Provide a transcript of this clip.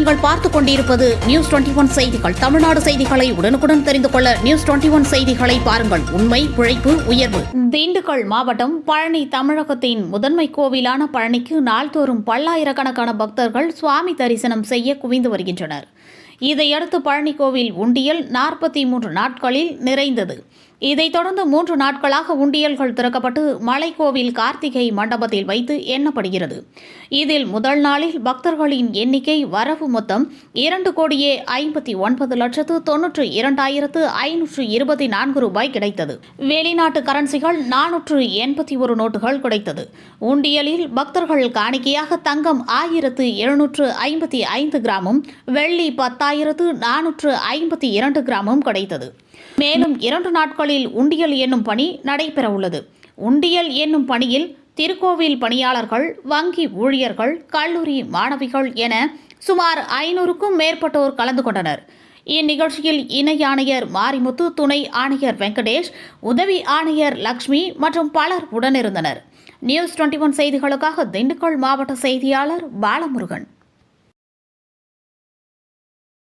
நீங்கள் பார்த்துக் கொண்டிருப்பது நியூஸ் 21 செய்திகள். தமிழ்நாடு செய்திகளை உடனுக்குடன் தெரிந்து கொள்ள நியூஸ் 21 செய்திகளை பாருங்கள். உண்மை, உழைப்பு, உயர்வு. திண்டுக்கல் மாவட்டம் பழனி தமிழகத்தின் முதன்மை கோவிலான பழனிக்கு நாள்தோறும் பல்லாயிரக்கணக்கான பக்தர்கள் சுவாமி தரிசனம் செய்ய குவிந்து வருகின்றனர். இதையடுத்து பழனி கோவில் உண்டியல் 43 நாட்களில் நிறைந்தது. இதைத் தொடர்ந்து 3 நாட்களாக உண்டியல்கள் திறக்கப்பட்டு மலைக்கோவில் கார்த்திகை மண்டபத்தில் வைத்து எண்ணப்படுகிறது. இதில் முதல் நாளில் பக்தர்களின் எண்ணிக்கை வரவு மொத்தம் 2,59,92,524 ரூபாய் கிடைத்தது. வெளிநாட்டு கரன்சிகள் 481 நோட்டுகள் கிடைத்தது. உண்டியலில் பக்தர்கள் காணிக்கையாக தங்கம் 1,755 கிராமும், வெள்ளி 10,452 கிராமும் கிடைத்தது. மேலும் 2 நாட்களில் உண்டியல் எண்ணும் பணி நடைபெறவுள்ளது. உண்டியல் எண்ணும் பணியில் திருக்கோவில் பணியாளர்கள், வங்கி ஊழியர்கள், கல்லூரி மாணவிகள் என சுமார் 500க்கும் மேற்பட்டோர் கலந்து கொண்டனர். இந்நிகழ்ச்சியில் இணை ஆணையர் மாரிமுத்து, துணை ஆணையர் வெங்கடேஷ், உதவி ஆணையர் லட்சுமி மற்றும் பலர் உடனிருந்தனர். நியூஸ் 21 செய்திகளுக்காக திண்டுக்கல் மாவட்ட செய்தியாளர் பாலமுருகன்.